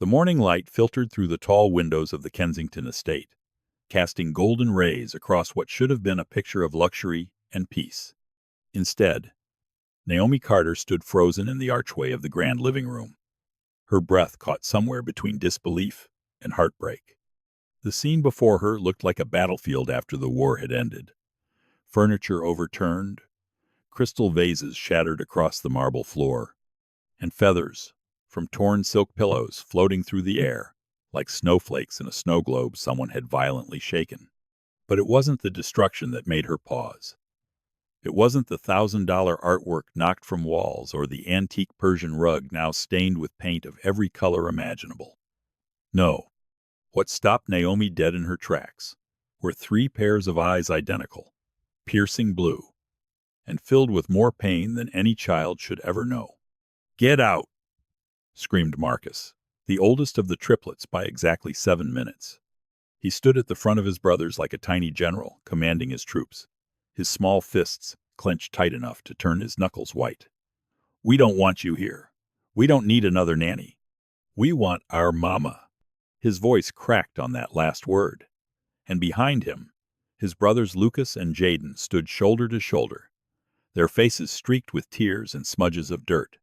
The morning light filtered through the tall windows of the Kensington estate, casting golden rays across what should have been a picture of luxury and peace. Instead, Naomi Carter stood frozen in the archway of the grand living room, her breath caught somewhere between disbelief and heartbreak. The scene before her looked like a battlefield after the war had ended. Furniture overturned, crystal vases shattered across the marble floor, and feathers from torn silk pillows floating through the air like snowflakes in a snow globe someone had violently shaken. But it wasn't the destruction that made her pause. It wasn't the $1,000 artwork knocked from walls or the antique Persian rug now stained with paint of every color imaginable. No, what stopped Naomi dead in her tracks were 3 pairs of eyes identical, piercing blue, and filled with more pain than any child should ever know. "Get out!" screamed Marcus, the oldest of the triplets by exactly 7 minutes. He stood at the front of his brothers like a tiny general, commanding his troops, his small fists clenched tight enough to turn his knuckles white. "We don't want you here. We don't need another nanny. We want our mama." His voice cracked on that last word, and behind him, his brothers Lucas and Jaden stood shoulder to shoulder, their faces streaked with tears and smudges of dirt.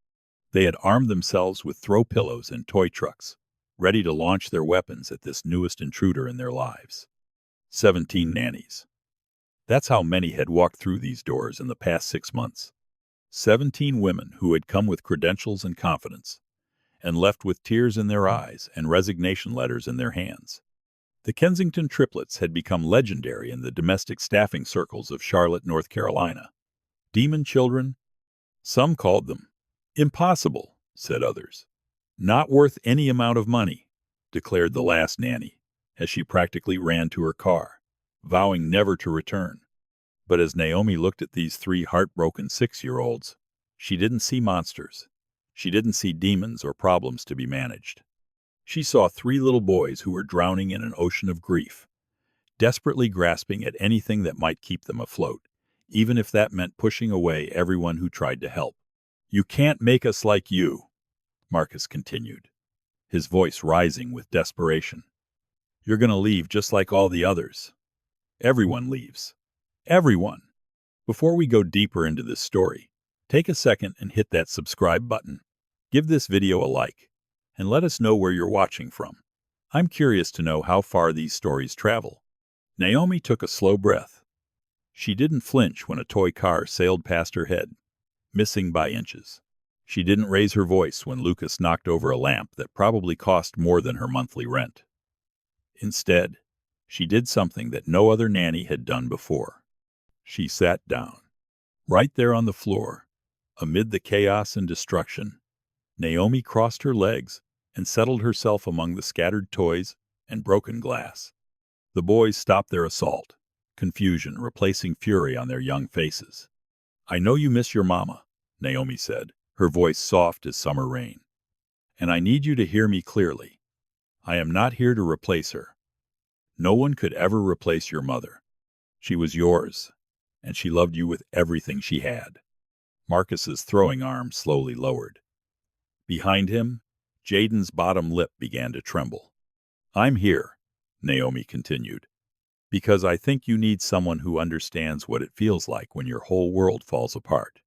They had armed themselves with throw pillows and toy trucks, ready to launch their weapons at this newest intruder in their lives. 17 nannies. That's how many had walked through these doors in the past 6 months. 17 women who had come with credentials and confidence, and left with tears in their eyes and resignation letters in their hands. The Kensington triplets had become legendary in the domestic staffing circles of Charlotte, North Carolina. Demon children? Some called them. Impossible, said others. Not worth any amount of money, declared the last nanny, as she practically ran to her car, vowing never to return. But as Naomi looked at these 3 heartbroken 6-year-olds, she didn't see monsters. She didn't see demons or problems to be managed. She saw 3 little boys who were drowning in an ocean of grief, desperately grasping at anything that might keep them afloat, even if that meant pushing away everyone who tried to help. "You can't make us like you," Marcus continued, his voice rising with desperation. "You're going to leave just like all the others. Everyone leaves. Everyone." Before we go deeper into this story, take a second and hit that subscribe button. Give this video a like, and let us know where you're watching from. I'm curious to know how far these stories travel. Naomi took a slow breath. She didn't flinch when a toy car sailed past her head, missing by inches. She didn't raise her voice when Lucas knocked over a lamp that probably cost more than her monthly rent. Instead, she did something that no other nanny had done before. She sat down. Right there on the floor, amid the chaos and destruction, Naomi crossed her legs and settled herself among the scattered toys and broken glass. The boys stopped their assault, confusion replacing fury on their young faces. "I know you miss your mama," Naomi said, her voice soft as summer rain. "And I need you to hear me clearly. I am not here to replace her. No one could ever replace your mother. She was yours, and she loved you with everything she had." Marcus's throwing arm slowly lowered. Behind him, Jaden's bottom lip began to tremble. "I'm here," Naomi continued, "because I think you need someone who understands what it feels like when your whole world falls apart.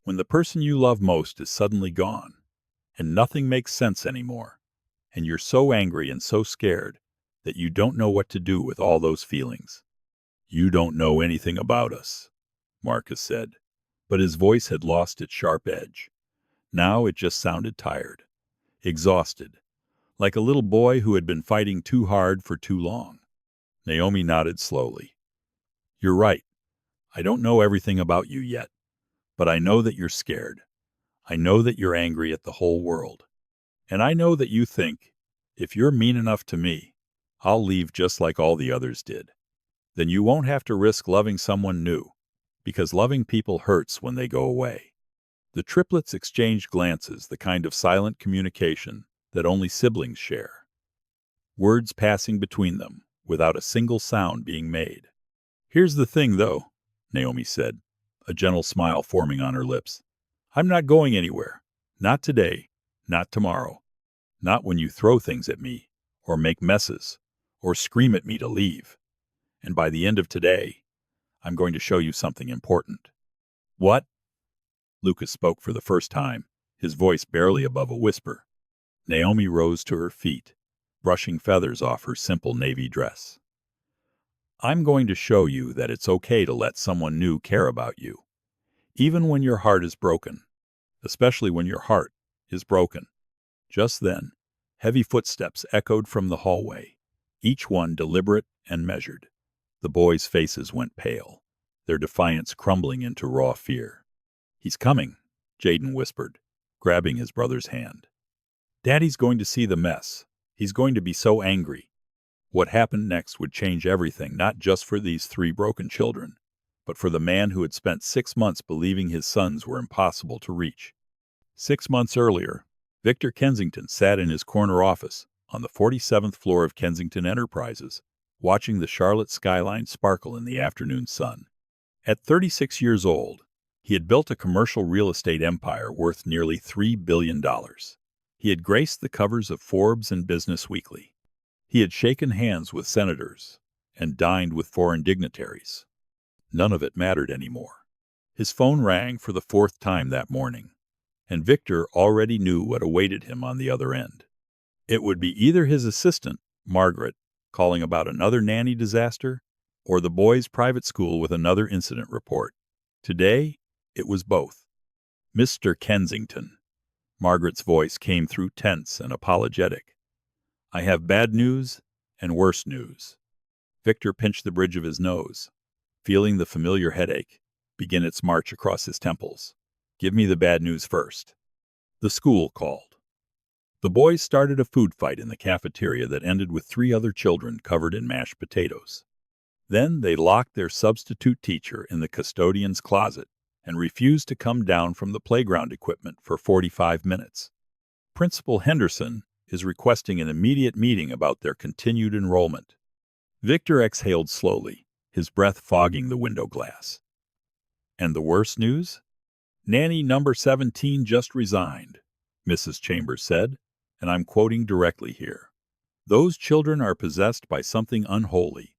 When the person you love most is suddenly gone, and nothing makes sense anymore, and you're so angry and so scared that you don't know what to do with all those feelings." "You don't know anything about us," Marcus said, but his voice had lost its sharp edge. Now it just sounded tired, exhausted, like a little boy who had been fighting too hard for too long. Naomi nodded slowly. "You're right. I don't know everything about you yet, but I know that you're scared. I know that you're angry at the whole world. And I know that you think, if you're mean enough to me, I'll leave just like all the others did. Then you won't have to risk loving someone new, because loving people hurts when they go away." The triplets exchanged glances, the kind of silent communication that only siblings share. Words passing between them, without a single sound being made. "Here's the thing, though," Naomi said, a gentle smile forming on her lips. "I'm not going anywhere. Not today. Not tomorrow. Not when you throw things at me, or make messes, or scream at me to leave. And by the end of today, I'm going to show you something important." "What?" Lucas spoke for the first time, his voice barely above a whisper. Naomi rose to her feet, brushing feathers off her simple navy dress. "I'm going to show you that it's okay to let someone new care about you, even when your heart is broken, especially when your heart is broken." Just then, heavy footsteps echoed from the hallway, each one deliberate and measured. The boys' faces went pale, their defiance crumbling into raw fear. "He's coming," Jaden whispered, grabbing his brother's hand. "Daddy's going to see the mess. He's going to be so angry." What happened next would change everything, not just for these three broken children, but for the man who had spent 6 months believing his sons were impossible to reach. 6 months earlier, Victor Kensington sat in his corner office on the 47th floor of Kensington Enterprises, watching the Charlotte skyline sparkle in the afternoon sun. At 36 years old, he had built a commercial real estate empire worth nearly $3 billion. He had graced the covers of Forbes and Business Weekly. He had shaken hands with senators and dined with foreign dignitaries. None of it mattered anymore. His phone rang for the 4th time that morning, and Victor already knew what awaited him on the other end. It would be either his assistant, Margaret, calling about another nanny disaster, or the boys' private school with another incident report. Today, it was both. "Mr. Kensington," Margaret's voice came through tense and apologetic. "I have bad news and worse news." Victor pinched the bridge of his nose, feeling the familiar headache begin its march across his temples. "Give me the bad news first." The school called. The boys started a food fight in the cafeteria that ended with 3 other children covered in mashed potatoes. Then they locked their substitute teacher in the custodian's closet and refused to come down from the playground equipment for 45 minutes. Principal Henderson is requesting an immediate meeting about their continued enrollment. Victor exhaled slowly, his breath fogging the window glass. "And the worst news? Nanny number 17 just resigned," Mrs. Chambers said, and I'm quoting directly here. "Those children are possessed by something unholy,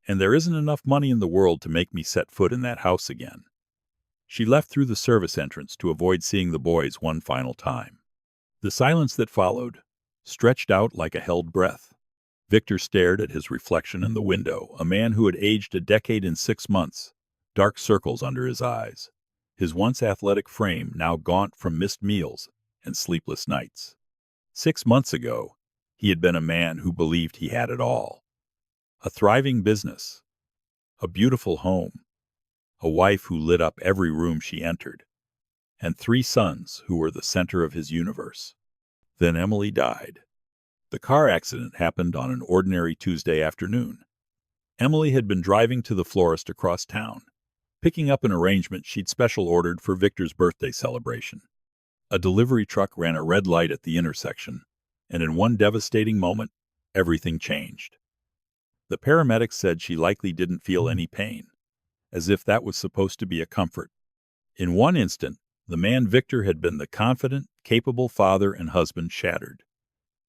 and there isn't enough money in the world to make me set foot in that house again." She left through the service entrance to avoid seeing the boys one final time. The silence that followed stretched out like a held breath. Victor stared at his reflection in the window, a man who had aged a decade in 6 months, dark circles under his eyes, his once athletic frame now gaunt from missed meals and sleepless nights. 6 months ago, he had been a man who believed he had it all. A thriving business, a beautiful home, a wife who lit up every room she entered, and 3 sons who were the center of his universe. Then Emily died. The car accident happened on an ordinary Tuesday afternoon. Emily had been driving to the florist across town, picking up an arrangement she'd special ordered for Victor's birthday celebration. A delivery truck ran a red light at the intersection, and in one devastating moment, everything changed. The paramedics said she likely didn't feel any pain, as if that was supposed to be a comfort. In one instant, the man Victor had been the confident, capable father and husband shattered.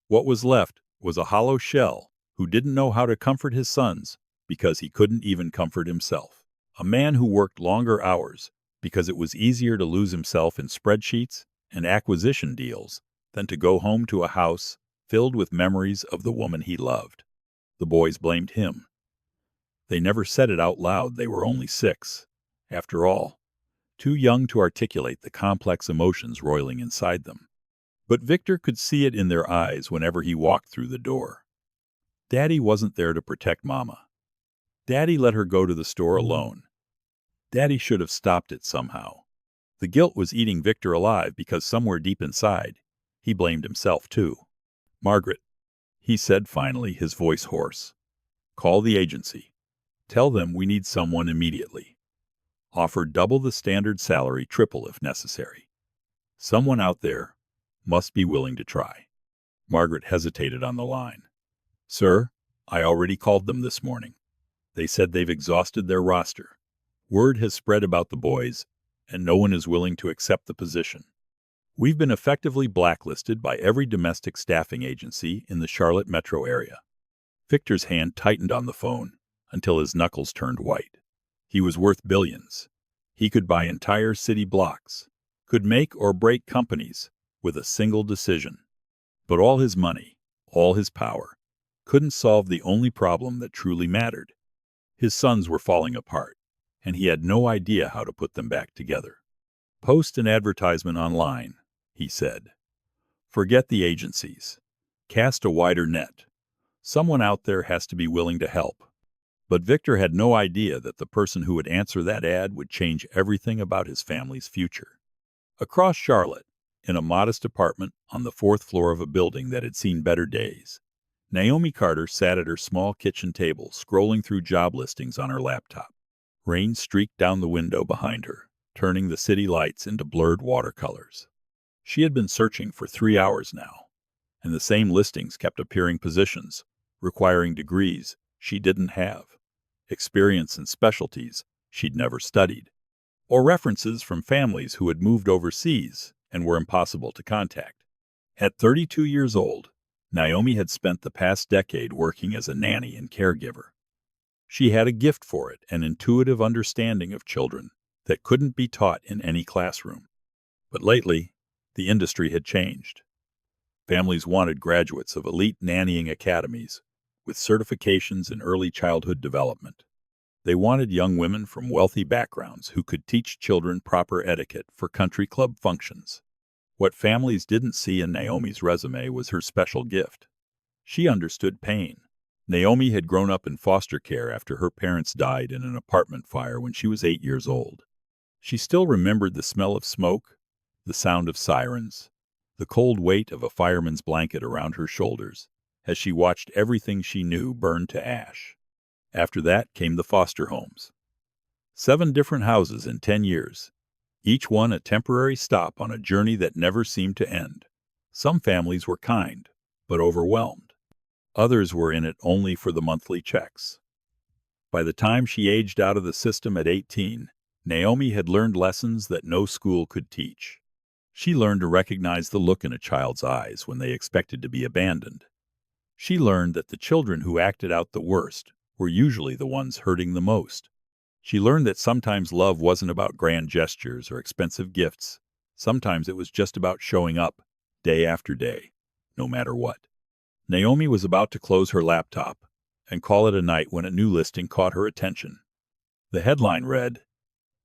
What was left was a hollow shell who didn't know how to comfort his sons because he couldn't even comfort himself. A man who worked longer hours because it was easier to lose himself in spreadsheets and acquisition deals than to go home to a house filled with memories of the woman he loved. The boys blamed him. They never said it out loud. They were only 6. After all, too young to articulate the complex emotions roiling inside them. But Victor could see it in their eyes whenever he walked through the door. Daddy wasn't there to protect Mama. Daddy let her go to the store alone. Daddy should have stopped it somehow. The guilt was eating Victor alive because somewhere deep inside, he blamed himself too. "Margaret," he said finally, his voice hoarse, "call the agency. Tell them we need someone immediately. Offer double the standard salary, triple if necessary. Someone out there must be willing to try." Margaret hesitated on the line. "Sir, I already called them this morning. They said they've exhausted their roster. Word has spread about the boys, and no one is willing to accept the position." We've been effectively blacklisted by every domestic staffing agency in the Charlotte metro area. Victor's hand tightened on the phone until his knuckles turned white. He was worth billions. He could buy entire city blocks, could make or break companies with a single decision. But all his money, all his power, couldn't solve the only problem that truly mattered. His sons were falling apart, and he had no idea how to put them back together. Post an advertisement online, he said. Forget the agencies. Cast a wider net. Someone out there has to be willing to help. But Victor had no idea that the person who would answer that ad would change everything about his family's future. Across Charlotte, in a modest apartment on the 4th floor of a building that had seen better days, Naomi Carter sat at her small kitchen table, scrolling through job listings on her laptop. Rain streaked down the window behind her, turning the city lights into blurred watercolors. She had been searching for 3 hours now, and the same listings kept appearing: positions requiring degrees she didn't have, experience in specialties she'd never studied, or references from families who had moved overseas and were impossible to contact. At 32 years old, Naomi had spent the past decade working as a nanny and caregiver. She had a gift for it, an intuitive understanding of children that couldn't be taught in any classroom. But lately, the industry had changed. Families wanted graduates of elite nannying academies with certifications in early childhood development. They wanted young women from wealthy backgrounds who could teach children proper etiquette for country club functions. What families didn't see in Naomi's resume was her special gift. She understood pain. Naomi had grown up in foster care after her parents died in an apartment fire when she was 8 years old. She still remembered the smell of smoke, the sound of sirens, the cold weight of a fireman's blanket around her shoulders as she watched everything she knew burn to ash. After that came the foster homes. 7 different houses in 10 years, each one a temporary stop on a journey that never seemed to end. Some families were kind, but overwhelmed. Others were in it only for the monthly checks. By the time she aged out of the system at 18, Naomi had learned lessons that no school could teach. She learned to recognize the look in a child's eyes when they expected to be abandoned. She learned that the children who acted out the worst were usually the ones hurting the most. She learned that sometimes love wasn't about grand gestures or expensive gifts. Sometimes it was just about showing up, day after day, no matter what. Naomi was about to close her laptop and call it a night when a new listing caught her attention. The headline read,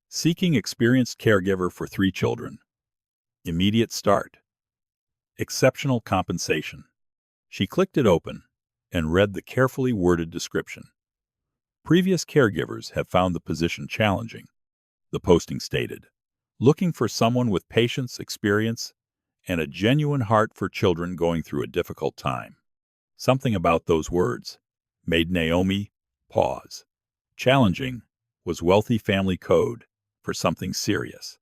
"Seeking experienced caregiver for 3 children. Immediate start. Exceptional compensation." She clicked it open and read the carefully worded description. Previous caregivers have found the position challenging, the posting stated, looking for someone with patience, experience, and a genuine heart for children going through a difficult time. Something about those words made Naomi pause. Challenging was wealthy family code for something serious.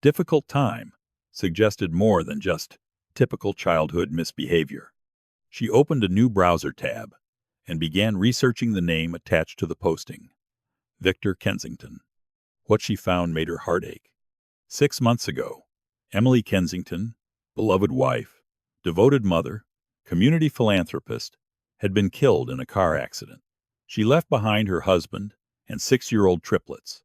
Difficult time suggested more than just typical childhood misbehavior. She opened a new browser tab and began researching the name attached to the posting, Victor Kensington. What she found made her heart ache. 6 months ago, Emily Kensington, beloved wife, devoted mother, community philanthropist, had been killed in a car accident. She left behind her husband and 6-year-old triplets.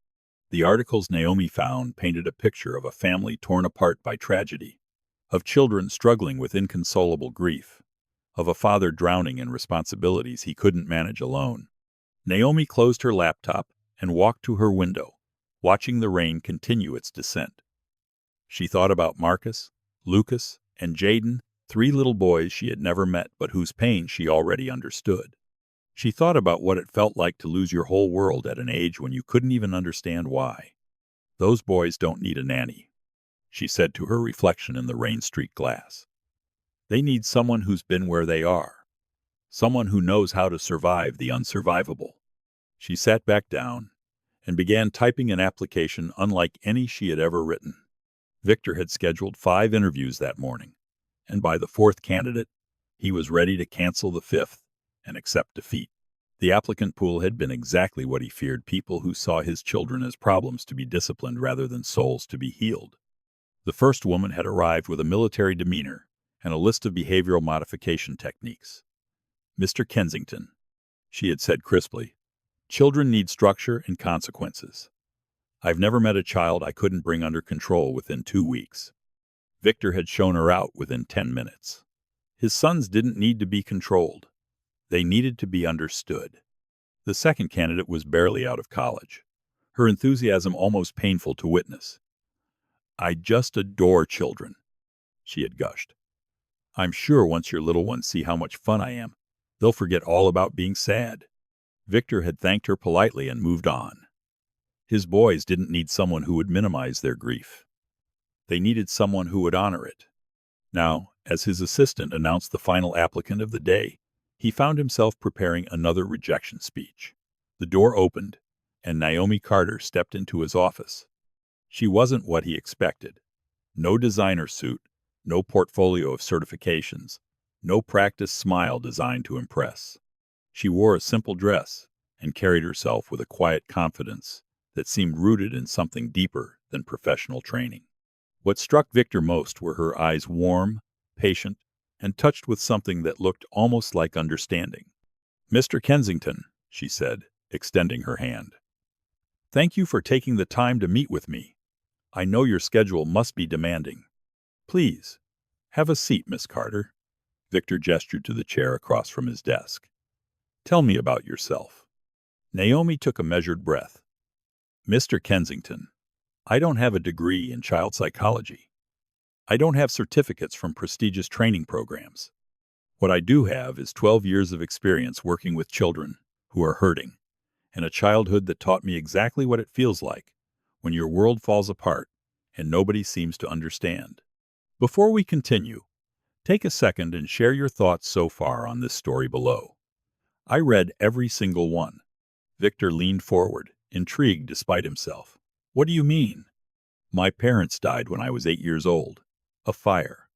The articles Naomi found painted a picture of a family torn apart by tragedy, of children struggling with inconsolable grief, of a father drowning in responsibilities he couldn't manage alone. Naomi closed her laptop and walked to her window, watching the rain continue its descent. She thought about Marcus, Lucas, and Jaden, 3 little boys she had never met but whose pain she already understood. She thought about what it felt like to lose your whole world at an age when you couldn't even understand why. "Those boys don't need a nanny," she said to her reflection in the rain-streaked glass. "They need someone who's been where they are, someone who knows how to survive the unsurvivable." She sat back down and began typing an application unlike any she had ever written. Victor had scheduled 5 interviews that morning, and by the 4th candidate, he was ready to cancel the 5th and accept defeat. The applicant pool had been exactly what he feared: people who saw his children as problems to be disciplined rather than souls to be healed. The first woman had arrived with a military demeanor and a list of behavioral modification techniques. "Mr. Kensington," she had said crisply, "children need structure and consequences. I've never met a child I couldn't bring under control within 2 weeks." Victor had shown her out within 10 minutes. His sons didn't need to be controlled. They needed to be understood. The second candidate was barely out of college, her enthusiasm almost painful to witness. "I just adore children," she had gushed. "I'm sure once your little ones see how much fun I am, they'll forget all about being sad." Victor had thanked her politely and moved on. His boys didn't need someone who would minimize their grief. They needed someone who would honor it. Now, as his assistant announced the final applicant of the day, he found himself preparing another rejection speech. The door opened, and Naomi Carter stepped into his office. She wasn't what he expected. No designer suit, no portfolio of certifications, no practiced smile designed to impress. She wore a simple dress and carried herself with a quiet confidence that seemed rooted in something deeper than professional training. What struck Victor most were her eyes, warm, patient, and touched with something that looked almost like understanding. "Mr. Kensington," she said, extending her hand. "Thank you for taking the time to meet with me. I know your schedule must be demanding. Please, have a seat, Miss Carter." Victor gestured to the chair across from his desk. "Tell me about yourself." Naomi took a measured breath. "Mr. Kensington, I don't have a degree in child psychology. I don't have certificates from prestigious training programs. What I do have is 12 years of experience working with children who are hurting, and a childhood that taught me exactly what it feels like when your world falls apart and nobody seems to understand." Before we continue, take a second and share your thoughts so far on this story below. I read every single one. Victor leaned forward, intrigued despite himself. "What do you mean?" "My parents died when I was 8 years old. A fire.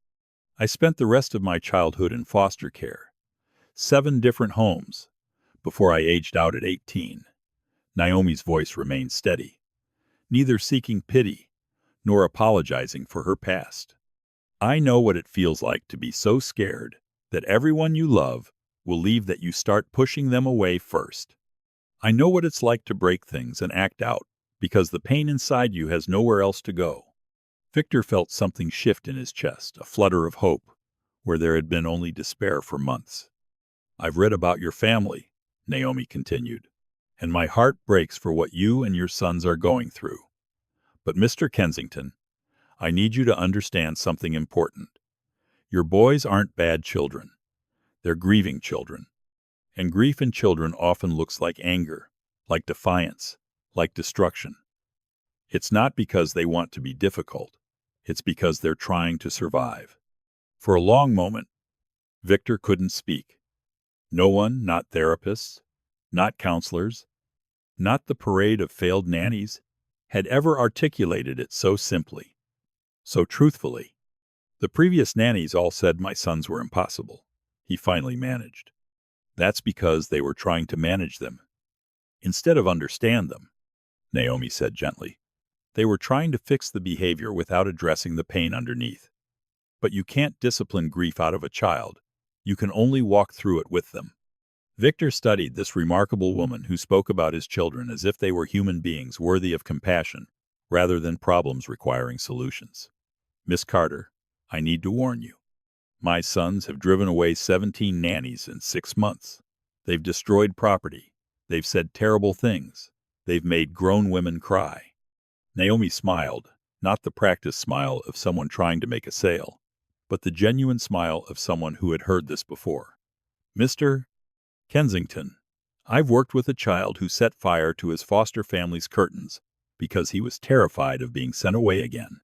I spent the rest of my childhood in foster care. 7 different homes, before I aged out at 18. Naomi's voice remained steady, neither seeking pity nor apologizing for her past. "I know what it feels like to be so scared that everyone you love will leave that you start pushing them away first. I know what it's like to break things and act out because the pain inside you has nowhere else to go." Victor felt something shift in his chest, a flutter of hope, where there had been only despair for months. "I've read about your family," Naomi continued, "and my heart breaks for what you and your sons are going through. But Mr. Kensington, I need you to understand something important. Your boys aren't bad children. They're grieving children. And grief in children often looks like anger, like defiance, like destruction. It's not because they want to be difficult. It's because they're trying to survive." For a long moment, Victor couldn't speak. No one, not therapists, not counselors, not the parade of failed nannies, had ever articulated it so simply, so truthfully. "The previous nannies all said my sons were impossible," he finally managed. "That's because they were trying to manage them instead of understand them," Naomi said gently. "They were trying to fix the behavior without addressing the pain underneath. But you can't discipline grief out of a child. You can only walk through it with them." Victor studied this remarkable woman who spoke about his children as if they were human beings worthy of compassion, rather than problems requiring solutions. "Miss Carter, I need to warn you. My sons have driven away 17 nannies in 6 months. They've destroyed property. They've said terrible things. They've made grown women cry." Naomi smiled, not the practiced smile of someone trying to make a sale, but the genuine smile of someone who had heard this before. "Mr. Kensington, I've worked with a child who set fire to his foster family's curtains because he was terrified of being sent away again.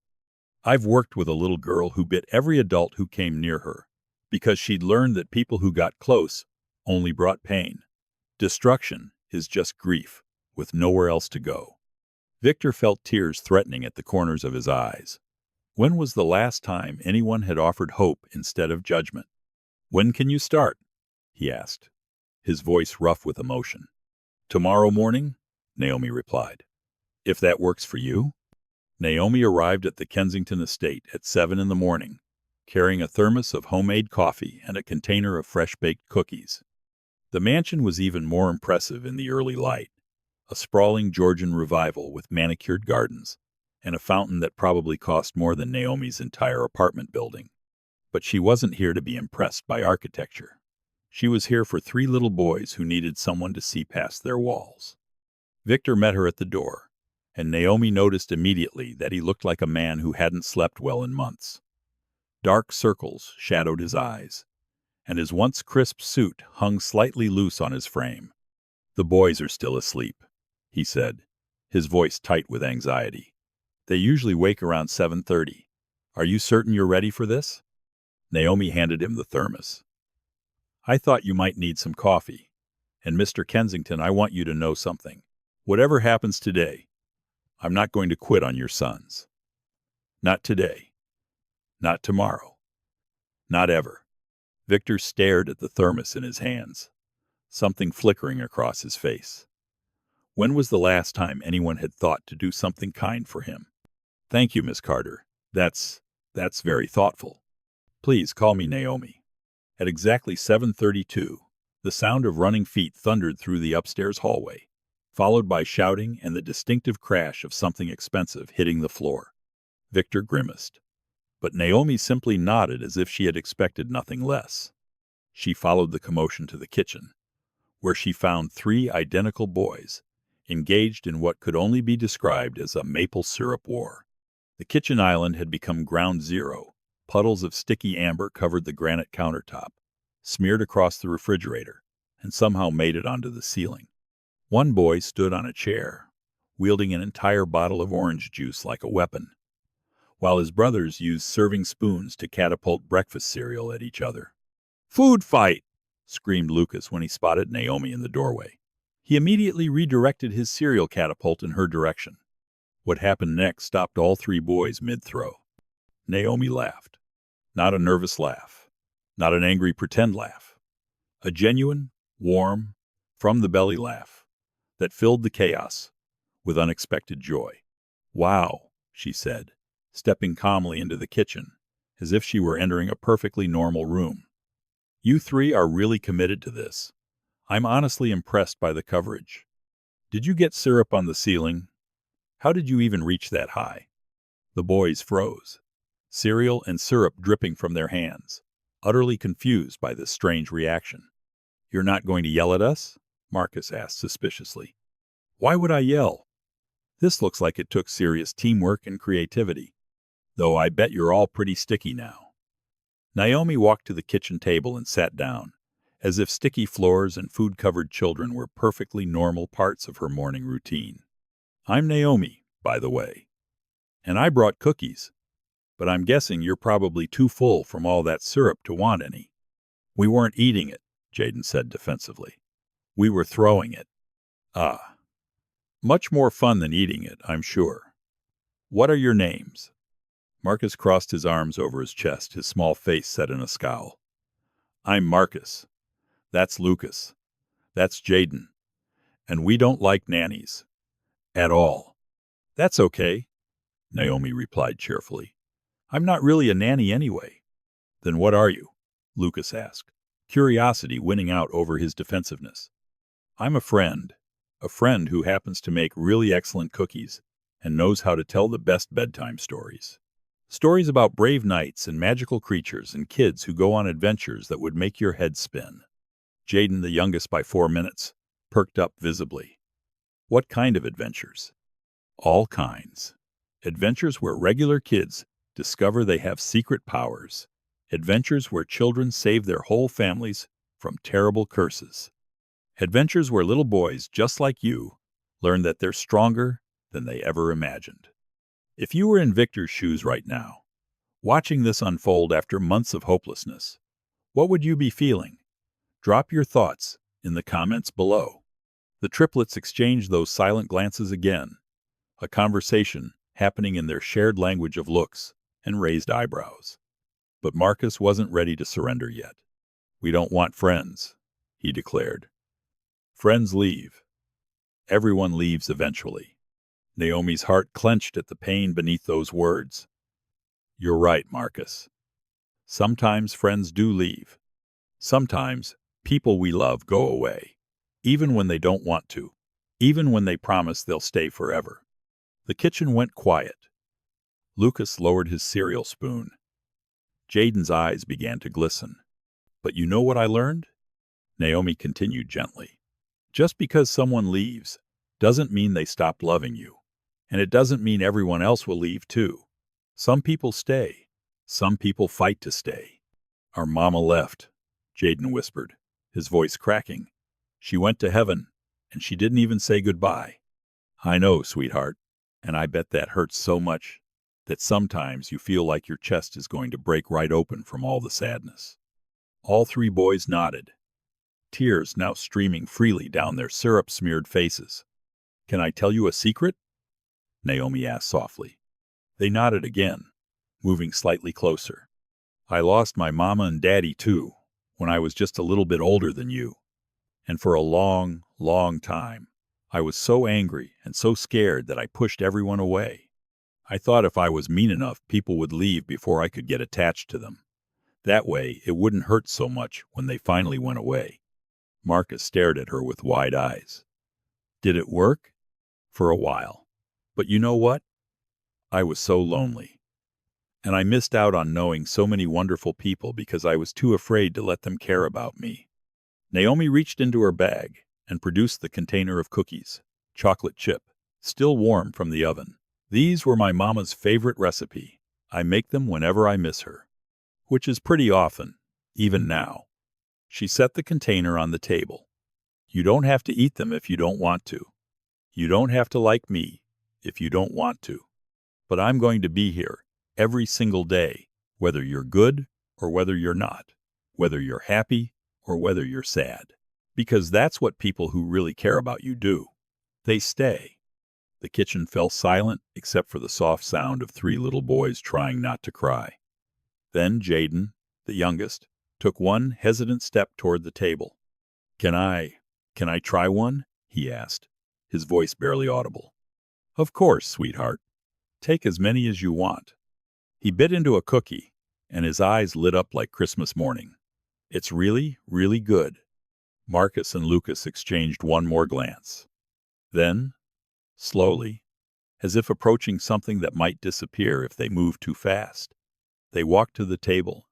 I've worked with a little girl who bit every adult who came near her because she'd learned that people who got close only brought pain. Destruction is just grief with nowhere else to go." Victor felt tears threatening at the corners of his eyes. When was the last time anyone had offered hope instead of judgment? "When can you start?" he asked, his voice rough with emotion. "Tomorrow morning," Naomi replied. "If that works for you." Naomi arrived at the Kensington estate at 7 in the morning, carrying a thermos of homemade coffee and a container of fresh-baked cookies. The mansion was even more impressive in the early light, a sprawling Georgian revival with manicured gardens, and a fountain that probably cost more than Naomi's entire apartment building. But she wasn't here to be impressed by architecture. She was here for 3 little boys who needed someone to see past their walls. Victor met her at the door, and Naomi noticed immediately that he looked like a man who hadn't slept well in months. Dark circles shadowed his eyes, and his once crisp suit hung slightly loose on his frame. "The boys are still asleep," he said, his voice tight with anxiety. "They usually wake around 7:30. Are you certain you're ready for this?" Naomi handed him the thermos. "I thought you might need some coffee. And Mr. Kensington, I want you to know something. Whatever happens today, I'm not going to quit on your sons. Not today. Not tomorrow. Not ever." Victor stared at the thermos in his hands, something flickering across his face. When was the last time anyone had thought to do something kind for him? "Thank you, Miss Carter. That's very thoughtful. Please call me Naomi." At exactly 7:32, the sound of running feet thundered through the upstairs hallway, followed by shouting and the distinctive crash of something expensive hitting the floor. Victor grimaced, but Naomi simply nodded as if she had expected nothing less. She followed the commotion to the kitchen, where she found 3 identical boys, engaged in what could only be described as a maple syrup war. The kitchen island had become ground zero. Puddles of sticky amber covered the granite countertop, smeared across the refrigerator, and somehow made it onto the ceiling. One boy stood on a chair, wielding an entire bottle of orange juice like a weapon, while his brothers used serving spoons to catapult breakfast cereal at each other. "Food fight!" screamed Lucas when he spotted Naomi in the doorway. He immediately redirected his cereal catapult in her direction. What happened next stopped all 3 boys mid-throw. Naomi laughed. Not a nervous laugh. Not an angry pretend laugh. A genuine, warm, from-the-belly laugh that filled the chaos with unexpected joy. "Wow," she said, stepping calmly into the kitchen, as if she were entering a perfectly normal room. "You 3 are really committed to this. I'm honestly impressed by the coverage. Did you get syrup on the ceiling? How did you even reach that high?" The boys froze, cereal and syrup dripping from their hands, utterly confused by this strange reaction. "You're not going to yell at us?" Marcus asked suspiciously. "Why would I yell? This looks like it took serious teamwork and creativity. Though I bet you're all pretty sticky now." Naomi walked to the kitchen table and sat down, as if sticky floors and food-covered children were perfectly normal parts of her morning routine. "I'm Naomi, by the way. And I brought cookies. But I'm guessing you're probably too full from all that syrup to want any." "We weren't eating it," Jaden said defensively. "We were throwing it." "Ah. Much more fun than eating it, I'm sure. What are your names?" Marcus crossed his arms over his chest, his small face set in a scowl. "I'm Marcus. That's Lucas. That's Jaden. And we don't like nannies. At all." "That's okay," Naomi replied cheerfully. "I'm not really a nanny anyway." "Then what are you?" Lucas asked, curiosity winning out over his defensiveness. "I'm a friend who happens to make really excellent cookies and knows how to tell the best bedtime stories. Stories about brave knights and magical creatures and kids who go on adventures that would make your head spin." Jaden, the youngest by 4 minutes, perked up visibly. "What kind of adventures?" "All kinds. Adventures where regular kids discover they have secret powers. Adventures where children save their whole families from terrible curses. Adventures where little boys just like you learn that they're stronger than they ever imagined." If you were in Victor's shoes right now, watching this unfold after months of hopelessness, what would you be feeling? Drop your thoughts in the comments below. The triplets exchanged those silent glances again, a conversation happening in their shared language of looks and raised eyebrows. But Marcus wasn't ready to surrender yet. "We don't want friends," he declared. "Friends leave. Everyone leaves eventually. Naomi's heart clenched at the pain beneath those words. You're right, Marcus. Sometimes friends do leave. Sometimes people we love go away, even when they don't want to, even when they promise they'll stay forever. The kitchen went quiet. Lucas lowered his cereal spoon. Jaden's eyes began to glisten. But you know what I learned? Naomi continued gently. Just because someone leaves doesn't mean they stopped loving you. And it doesn't mean everyone else will leave too. Some people stay. Some people fight to stay. Our mama left, Jaden whispered, his voice cracking. She went to heaven, and she didn't even say goodbye. I know, sweetheart, and I bet that hurts so much that sometimes you feel like your chest is going to break right open from all the sadness. All three boys nodded, tears now streaming freely down their syrup-smeared faces. Can I tell you a secret? Naomi asked softly. They nodded again, moving slightly closer. I lost my mama and daddy too, when I was just a little bit older than you. And for a long, long time, I was so angry and so scared that I pushed everyone away. I thought if I was mean enough, people would leave before I could get attached to them. That way, it wouldn't hurt so much when they finally went away. Marcus stared at her with wide eyes. Did it work? For a while. But you know what? I was so lonely. And I missed out on knowing so many wonderful people because I was too afraid to let them care about me. Naomi reached into her bag and produced the container of cookies, chocolate chip, still warm from the oven. These were my mama's favorite recipe. I make them whenever I miss her, which is pretty often, even now. She set the container on the table. You don't have to eat them if you don't want to. You don't have to like me if you don't want to. But I'm going to be here every single day, whether you're good or whether you're not, whether you're happy or whether you're sad. Because that's what people who really care about you do. They stay. The kitchen fell silent except for the soft sound of three little boys trying not to cry. Then Jaden, the youngest, took one hesitant step toward the table. Can I try one? He asked, his voice barely audible. Of course, sweetheart. Take as many as you want. He bit into a cookie, and his eyes lit up like Christmas morning. It's really, really good. Marcus and Lucas exchanged one more glance. Then, slowly, as if approaching something that might disappear if they moved too fast, they walked to the table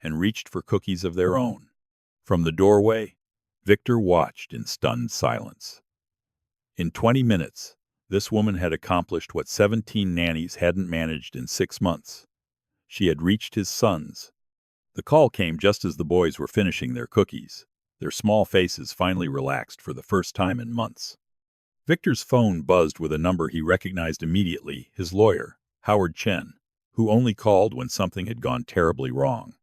and reached for cookies of their own. From the doorway, Victor watched in stunned silence. In 20 minutes, this woman had accomplished what 17 nannies hadn't managed in 6 months. She had reached his sons. The call came just as the boys were finishing their cookies. Their small faces finally relaxed for the first time in months. Victor's phone buzzed with a number he recognized immediately, his lawyer, Howard Chen, who only called when something had gone terribly wrong.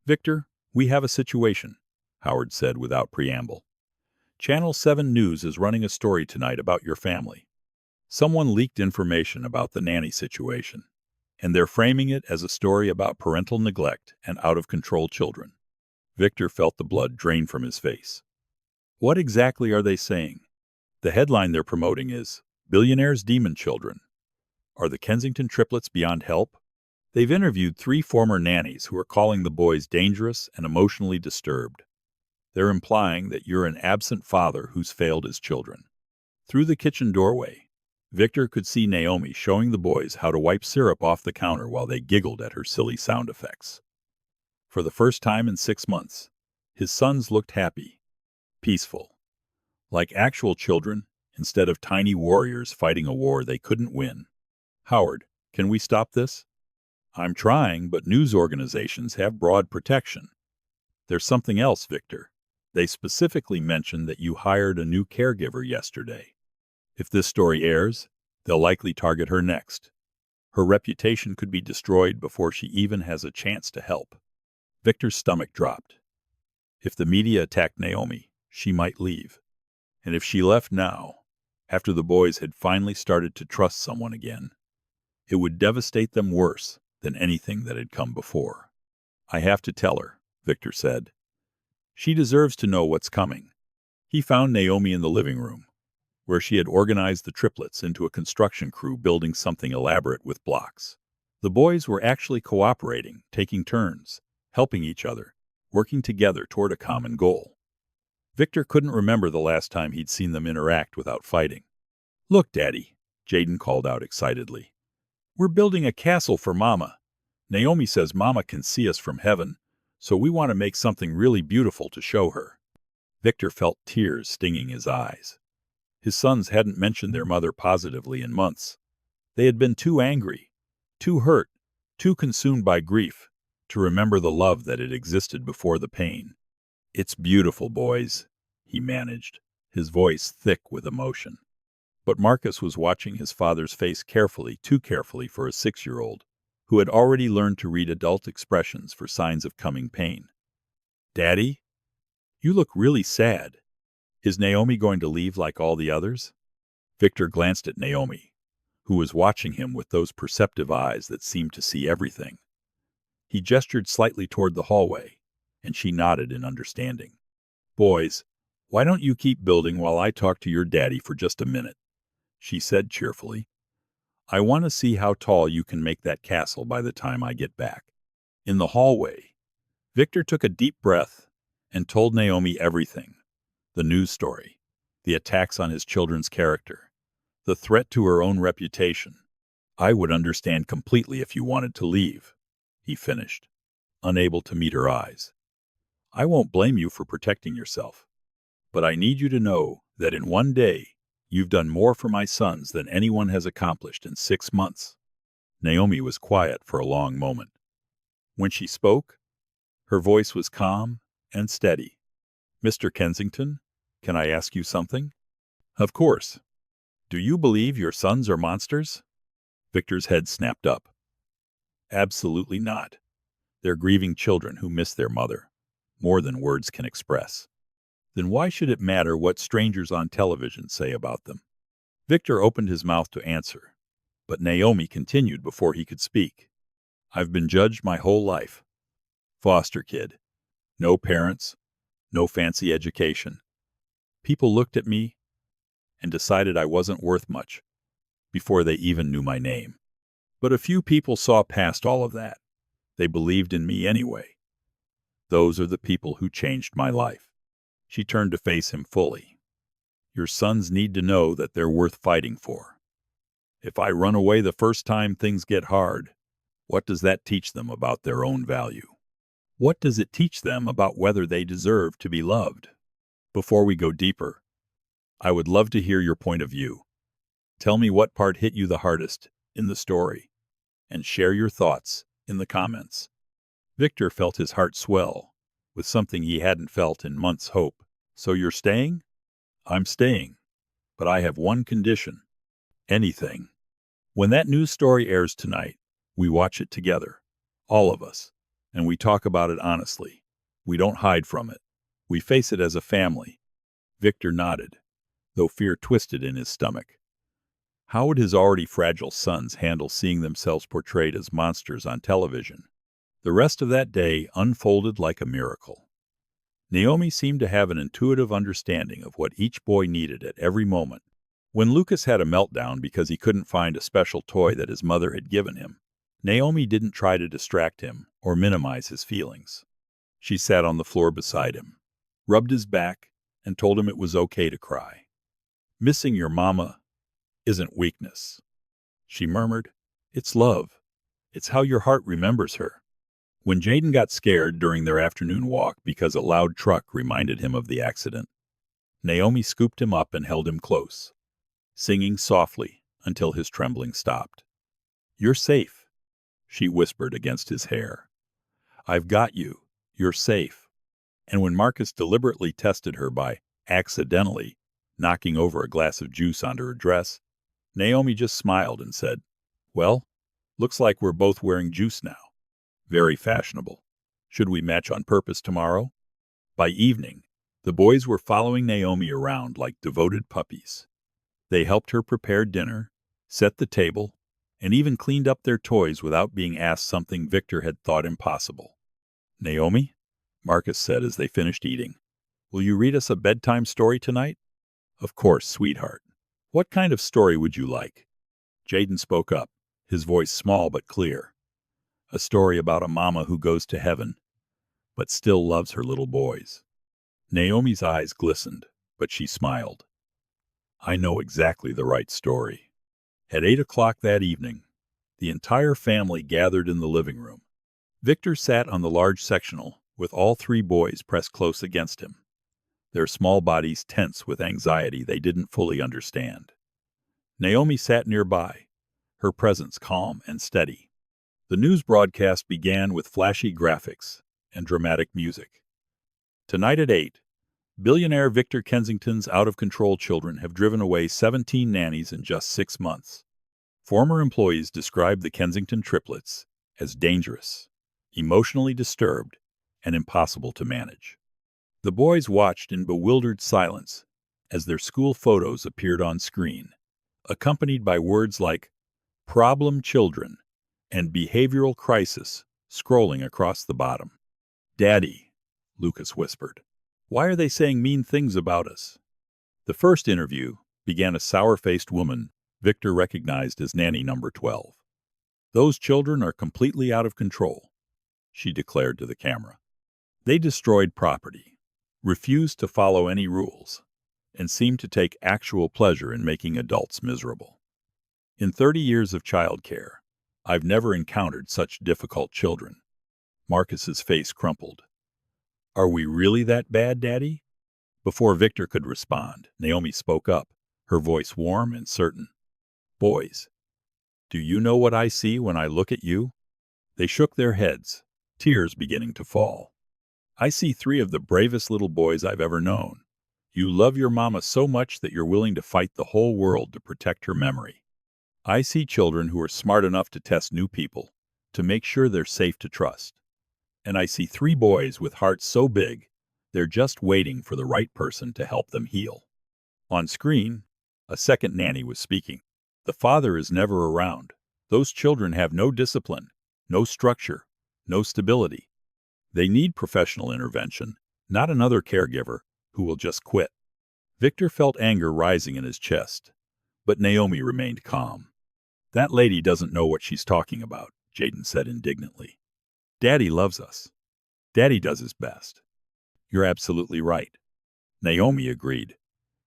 Victor, we have a situation, Howard said without preamble. Channel 7 News is running a story tonight about your family. Someone leaked information about the nanny situation, and they're framing it as a story about parental neglect and out-of-control children. Victor felt the blood drain from his face. What exactly are they saying? The headline they're promoting is, Billionaire's Demon Children. Are the Kensington triplets beyond help? They've interviewed 3 former nannies who are calling the boys dangerous and emotionally disturbed. They're implying that you're an absent father who's failed his children. Through the kitchen doorway, Victor could see Naomi showing the boys how to wipe syrup off the counter while they giggled at her silly sound effects. For the first time in 6 months, his sons looked happy, peaceful, like actual children instead of tiny warriors fighting a war they couldn't win. Howard, can we stop this? I'm trying, but news organizations have broad protection. There's something else, Victor. They specifically mentioned that you hired a new caregiver yesterday. If this story airs, they'll likely target her next. Her reputation could be destroyed before she even has a chance to help. Victor's stomach dropped. If the media attacked Naomi, she might leave. And if she left now, after the boys had finally started to trust someone again, it would devastate them worse than anything that had come before. I have to tell her, Victor said. She deserves to know what's coming. He found Naomi in the living room, where she had organized the triplets into a construction crew building something elaborate with blocks. The boys were actually cooperating, taking turns, helping each other, working together toward a common goal. Victor couldn't remember the last time he'd seen them interact without fighting. "Look, Daddy," Jaden called out excitedly. "We're building a castle for Mama. Naomi says Mama can see us from heaven, so we want to make something really beautiful to show her." Victor felt tears stinging his eyes. His sons hadn't mentioned their mother positively in months. They had been too angry, too hurt, too consumed by grief to remember the love that had existed before the pain. "It's beautiful, boys," he managed, his voice thick with emotion. But Marcus was watching his father's face carefully, too carefully for a 6-year-old, who had already learned to read adult expressions for signs of coming pain. "Daddy, you look really sad. Is Naomi going to leave like all the others?" Victor glanced at Naomi, who was watching him with those perceptive eyes that seemed to see everything. He gestured slightly toward the hallway, and she nodded in understanding. "Boys, why don't you keep building while I talk to your daddy for just a minute?" she said cheerfully. "I want to see how tall you can make that castle by the time I get back." In the hallway, Victor took a deep breath and told Naomi everything. The news story, the attacks on his children's character, the threat to her own reputation. "I would understand completely if you wanted to leave," he finished, unable to meet her eyes. "I won't blame you for protecting yourself, but I need you to know that in one day, you've done more for my sons than anyone has accomplished in 6 months." Naomi was quiet for a long moment. When she spoke, her voice was calm and steady. "Mr. Kensington, can I ask you something?" "Of course. Do you believe your sons are monsters?" Victor's head snapped up. "Absolutely not. They're grieving children who miss their mother, more than words can express." "Then why should it matter what strangers on television say about them?" Victor opened his mouth to answer, but Naomi continued before he could speak. "I've been judged my whole life. Foster kid. No parents, no fancy education. People looked at me and decided I wasn't worth much before they even knew my name. But a few people saw past all of that. They believed in me anyway. Those are the people who changed my life." She turned to face him fully. "Your sons need to know that they're worth fighting for. If I run away the first time things get hard, what does that teach them about their own value? What does it teach them about whether they deserve to be loved?" Before we go deeper, I would love to hear your point of view. Tell me what part hit you the hardest in the story, and share your thoughts in the comments. Victor felt his heart swell with something he hadn't felt in months' hope. "So you're staying?" "I'm staying, but I have one condition." "Anything." "When that news story airs tonight, we watch it together, all of us, and we talk about it honestly. We don't hide from it. We face it as a family." Victor nodded, though fear twisted in his stomach. How would his already fragile sons handle seeing themselves portrayed as monsters on television? The rest of that day unfolded like a miracle. Naomi seemed to have an intuitive understanding of what each boy needed at every moment. When Lucas had a meltdown because he couldn't find a special toy that his mother had given him, Naomi didn't try to distract him or minimize his feelings. She sat on the floor beside him, rubbed his back, and told him it was okay to cry. "Missing your mama isn't weakness," she murmured. "It's love. It's how your heart remembers her." When Jaden got scared during their afternoon walk because a loud truck reminded him of the accident, Naomi scooped him up and held him close, singing softly until his trembling stopped. "You're safe," she whispered against his hair. "I've got you. You're safe." And when Marcus deliberately tested her by accidentally knocking over a glass of juice onto her dress, Naomi just smiled and said, "Well, looks like we're both wearing juice now. Very fashionable. Should we match on purpose tomorrow?" By evening, the boys were following Naomi around like devoted puppies. They helped her prepare dinner, set the table, and even cleaned up their toys without being asked something Victor had thought impossible. "Naomi," Marcus said as they finished eating, "will you read us a bedtime story tonight?" "Of course, sweetheart." What kind of story would you like? Jaden spoke up, his voice small but clear. A story about a mama who goes to heaven, but still loves her little boys. Naomi's eyes glistened, but she smiled. I know exactly the right story. At 8 o'clock that evening, the entire family gathered in the living room. Victor sat on the large sectional, with all three boys pressed close against him, their small bodies tense with anxiety they didn't fully understand. Naomi sat nearby, her presence calm and steady. The news broadcast began with flashy graphics and dramatic music. Tonight at 8, billionaire Victor Kensington's out-of-control children have driven away 17 nannies in just 6 months. Former employees described the Kensington triplets as dangerous, emotionally disturbed, and impossible to manage. The boys watched in bewildered silence as their school photos appeared on screen, accompanied by words like problem children and behavioral crisis scrolling across the bottom. Daddy, Lucas whispered, why are they saying mean things about us? The first interview began a sour-faced woman Victor recognized as nanny number 12. Those children are completely out of control, she declared to the camera. They destroyed property, refused to follow any rules, and seemed to take actual pleasure in making adults miserable. In 30 years of childcare, I've never encountered such difficult children. Marcus's face crumpled. Are we really that bad, Daddy? Before Victor could respond, Naomi spoke up, her voice warm and certain. Boys, do you know what I see when I look at you? They shook their heads, tears beginning to fall. I see 3 of the bravest little boys I've ever known. You love your mama so much that you're willing to fight the whole world to protect her memory. I see children who are smart enough to test new people, to make sure they're safe to trust. And I see 3 boys with hearts so big, they're just waiting for the right person to help them heal. On screen, a second nanny was speaking. The father is never around. Those children have no discipline, no structure, no stability. They need professional intervention, not another caregiver who will just quit. Victor felt anger rising in his chest, but Naomi remained calm. That lady doesn't know what she's talking about, Jaden said indignantly. Daddy loves us. Daddy does his best. You're absolutely right. Naomi agreed.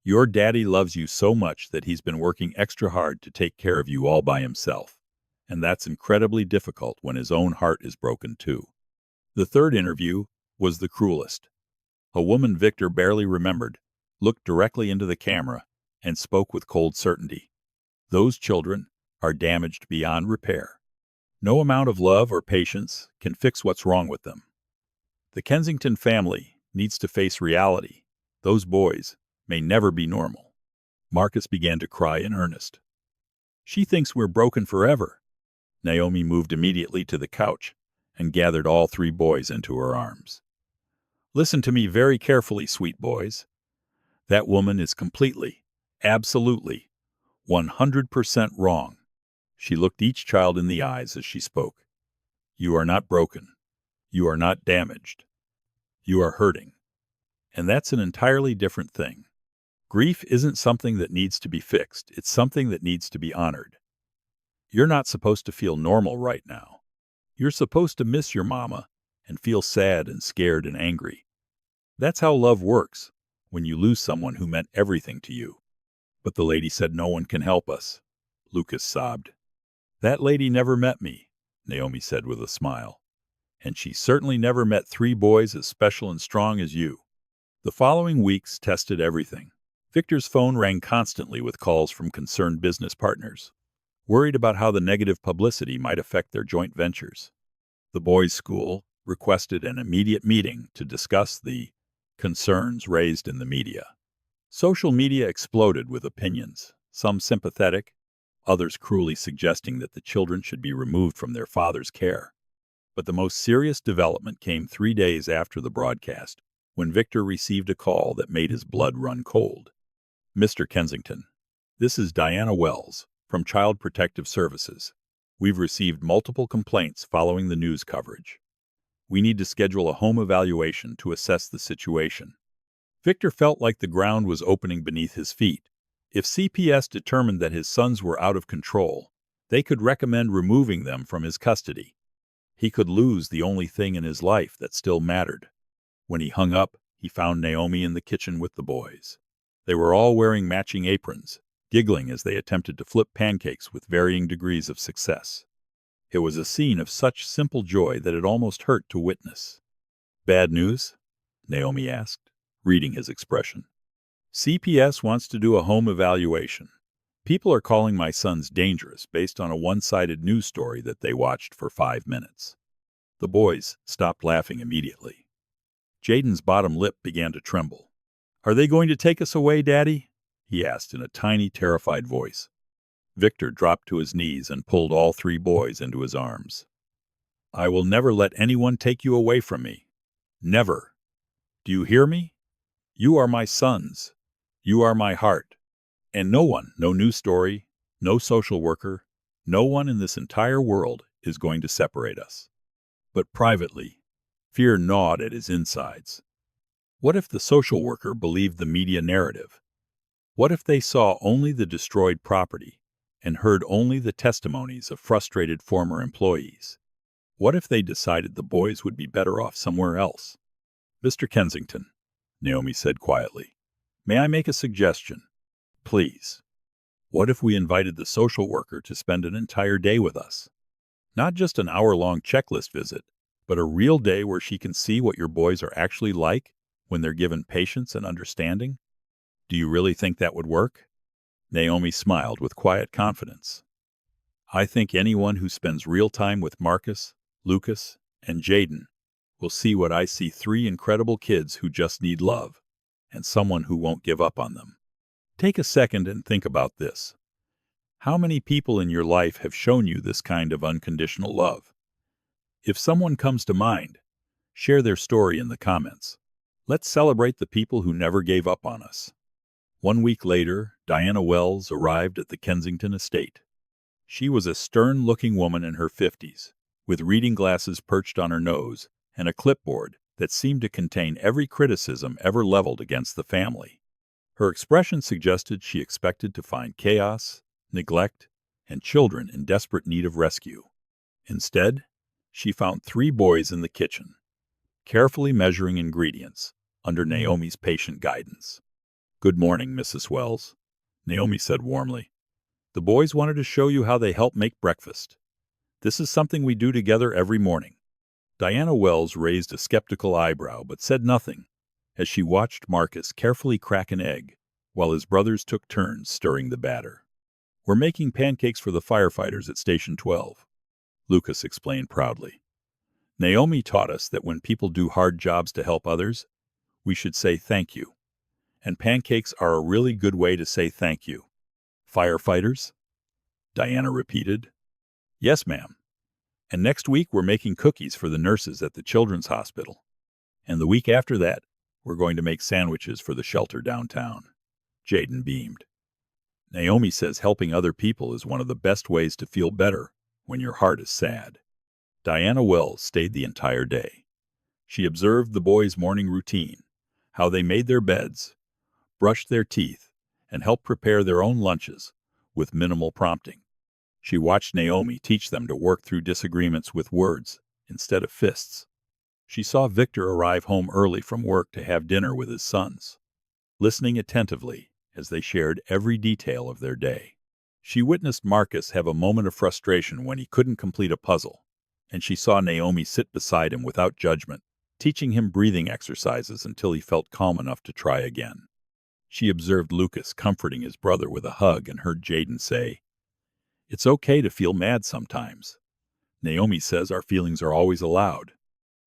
Your daddy loves you so much that he's been working extra hard to take care of you all by himself, and that's incredibly difficult when his own heart is broken too. The third interview was the cruelest. A woman Victor barely remembered looked directly into the camera and spoke with cold certainty. Those children are damaged beyond repair. No amount of love or patience can fix what's wrong with them. The Kensington family needs to face reality. Those boys may never be normal. Marcus began to cry in earnest. She thinks we're broken forever. Naomi moved immediately to the couch and gathered all 3 boys into her arms. Listen to me very carefully, sweet boys. That woman is completely, absolutely, 100% wrong. She looked each child in the eyes as she spoke. You are not broken. You are not damaged. You are hurting. And that's an entirely different thing. Grief isn't something that needs to be fixed. It's something that needs to be honored. You're not supposed to feel normal right now. You're supposed to miss your mama and feel sad and scared and angry. That's how love works when you lose someone who meant everything to you. But the lady said no one can help us. Lucas sobbed. That lady never met me, Naomi said with a smile. And she certainly never met 3 boys as special and strong as you. The following weeks tested everything. Victor's phone rang constantly with calls from concerned business partners, worried about how the negative publicity might affect their joint ventures. The boys' school requested an immediate meeting to discuss the concerns raised in the media. Social media exploded with opinions, some sympathetic, others cruelly suggesting that the children should be removed from their father's care. But the most serious development came 3 days after the broadcast, when Victor received a call that made his blood run cold. Mr. Kensington, this is Diana Wells from Child Protective Services. We've received multiple complaints following the news coverage. We need to schedule a home evaluation to assess the situation. Victor felt like the ground was opening beneath his feet. If CPS determined that his sons were out of control, they could recommend removing them from his custody. He could lose the only thing in his life that still mattered. When he hung up, he found Naomi in the kitchen with the boys. They were all wearing matching aprons, giggling as they attempted to flip pancakes with varying degrees of success. It was a scene of such simple joy that it almost hurt to witness. "Bad news?" Naomi asked, reading his expression. "CPS wants to do a home evaluation. People are calling my sons dangerous based on a one-sided news story that they watched for 5 minutes." The boys stopped laughing immediately. Jaden's bottom lip began to tremble. "Are they going to take us away, Daddy?" he asked in a tiny, terrified voice. Victor dropped to his knees and pulled all 3 boys into his arms. "I will never let anyone take you away from me. Never. Do you hear me? You are my sons. You are my heart. And no one, no news story, no social worker, no one in this entire world is going to separate us." But privately, fear gnawed at his insides. What if the social worker believed the media narrative? What if they saw only the destroyed property and heard only the testimonies of frustrated former employees? What if they decided the boys would be better off somewhere else? "Mr. Kensington," Naomi said quietly, "may I make a suggestion? Please. What if we invited the social worker to spend an entire day with us? Not just an hour-long checklist visit, but a real day where she can see what your boys are actually like when they're given patience and understanding? Do you really think that would work?" Naomi smiled with quiet confidence. "I think anyone who spends real time with Marcus, Lucas, and Jaden will see what I see: 3 incredible kids who just need love, and someone who won't give up on them. Take a second and think about this. How many people in your life have shown you this kind of unconditional love? If someone comes to mind, share their story in the comments. Let's celebrate the people who never gave up on us." 1 week later, Diana Wells arrived at the Kensington estate. She was a stern-looking woman in her 50s, with reading glasses perched on her nose and a clipboard that seemed to contain every criticism ever leveled against the family. Her expression suggested she expected to find chaos, neglect, and children in desperate need of rescue. Instead, she found 3 boys in the kitchen, carefully measuring ingredients under Naomi's patient guidance. "Good morning, Mrs. Wells," Naomi said warmly. "The boys wanted to show you how they help make breakfast. This is something we do together every morning." Diana Wells raised a skeptical eyebrow but said nothing as she watched Marcus carefully crack an egg while his brothers took turns stirring the batter. "We're making pancakes for the firefighters at Station 12, Lucas explained proudly. "Naomi taught us that when people do hard jobs to help others, we should say thank you. And pancakes are a really good way to say thank you." "Firefighters?" Diana repeated. "Yes, ma'am. And next week we're making cookies for the nurses at the children's hospital. And the week after that, we're going to make sandwiches for the shelter downtown." Jaden beamed. "Naomi says helping other people is one of the best ways to feel better when your heart is sad." Diana Wells stayed the entire day. She observed the boys' morning routine, how they made their beds, brushed their teeth, and helped prepare their own lunches with minimal prompting. She watched Naomi teach them to work through disagreements with words instead of fists. She saw Victor arrive home early from work to have dinner with his sons, listening attentively as they shared every detail of their day. She witnessed Marcus have a moment of frustration when he couldn't complete a puzzle, and she saw Naomi sit beside him without judgment, teaching him breathing exercises until he felt calm enough to try again. She observed Lucas comforting his brother with a hug and heard Jaden say, "It's okay to feel mad sometimes. Naomi says our feelings are always allowed."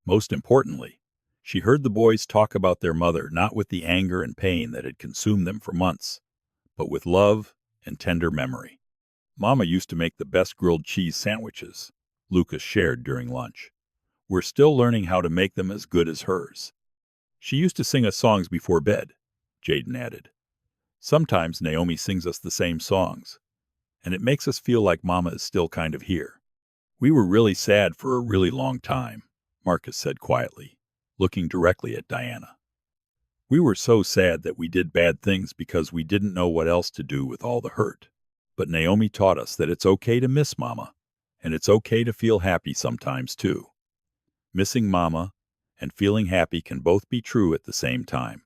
Most importantly, she heard the boys talk about their mother not with the anger and pain that had consumed them for months, but with love and tender memory. "Mama used to make the best grilled cheese sandwiches," Lucas shared during lunch. "We're still learning how to make them as good as hers. She used to sing us songs before bed," Jaden added. "Sometimes Naomi sings us the same songs, and it makes us feel like Mama is still kind of here." "We were really sad for a really long time," Marcus said quietly, looking directly at Diana. We were so sad that we did bad things because we didn't know what else to do with all the hurt. But Naomi taught us that it's okay to miss Mama, and it's okay to feel happy sometimes too. Missing Mama and feeling happy can both be true at the same time.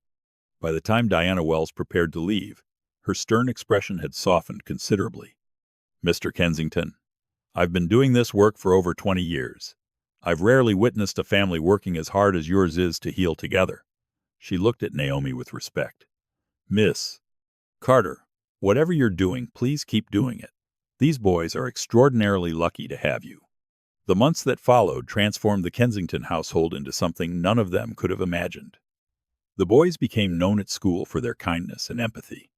By the time Diana Wells prepared to leave, her stern expression had softened considerably. Mr. Kensington, I've been doing this work for over 20 years. I've rarely witnessed a family working as hard as yours is to heal together. She looked at Naomi with respect. Miss Carter, whatever you're doing, please keep doing it. These boys are extraordinarily lucky to have you. The months that followed transformed the Kensington household into something none of them could have imagined. The boys became known at school for their kindness and empathy.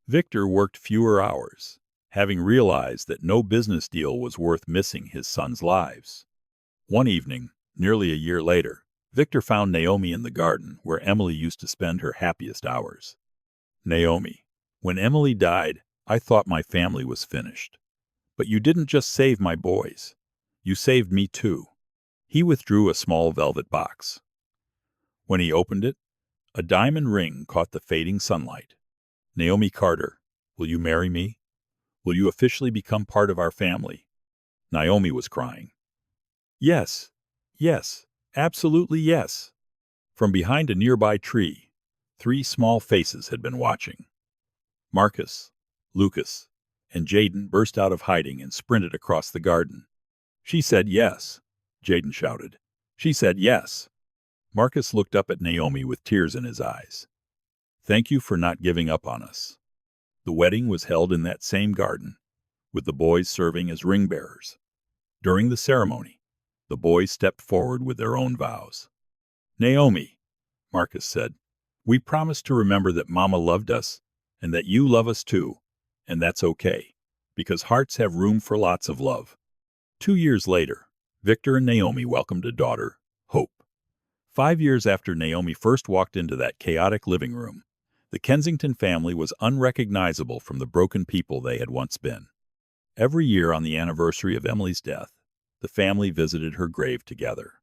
Victor worked fewer hours, having realized that no business deal was worth missing his sons' lives. One evening, nearly a year later, Victor found Naomi in the garden where Emily used to spend her happiest hours. Naomi, when Emily died, I thought my family was finished. But you didn't just save my boys. You saved me too. He withdrew a small velvet box. When he opened it, a diamond ring caught the fading sunlight. Naomi Carter, will you marry me? Will you officially become part of our family? Naomi was crying. Yes, yes, absolutely yes. From behind a nearby tree, 3 small faces had been watching. Marcus, Lucas, and Jaden burst out of hiding and sprinted across the garden. She said yes, Jaden shouted. She said yes. Marcus looked up at Naomi with tears in his eyes. Thank you for not giving up on us. The wedding was held in that same garden, with the boys serving as ring bearers. During the ceremony, the boys stepped forward with their own vows. Naomi, Marcus said, we promise to remember that Mama loved us and that you love us too, and that's okay, because hearts have room for lots of love. 2 years later, Victor and Naomi welcomed a daughter, Hope. 5 years after Naomi first walked into that chaotic living room, the Kensington family was unrecognizable from the broken people they had once been. Every year on the anniversary of Emily's death, the family visited her grave together.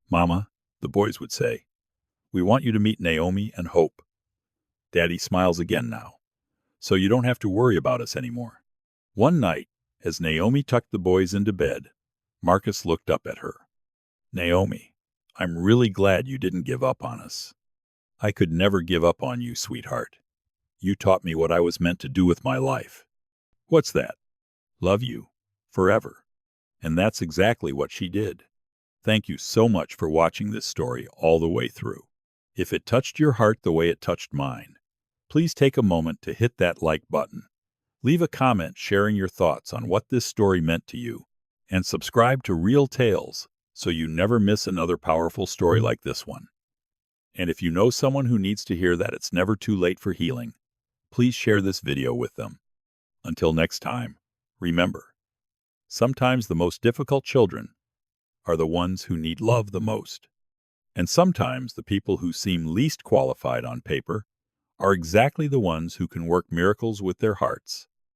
Mama, the boys would say, we want you to meet Naomi and Hope. Daddy smiles again now, so you don't have to worry about us anymore. One night, as Naomi tucked the boys into bed, Marcus looked up at her. Naomi, I'm really glad you didn't give up on us. I could never give up on you, sweetheart. You taught me what I was meant to do with my life. What's that? Love you. Forever. And that's exactly what she did. Thank you so much for watching this story all the way through. If it touched your heart the way it touched mine, please take a moment to hit that like button. Leave a comment sharing your thoughts on what this story meant to you, and subscribe to RealTales so you never miss another powerful story like this one. And if you know someone who needs to hear that it's never too late for healing, please share this video with them. Until next time, remember, sometimes the most difficult children are the ones who need love the most. And sometimes the people who seem least qualified on paper are exactly the ones who can work miracles with their hearts.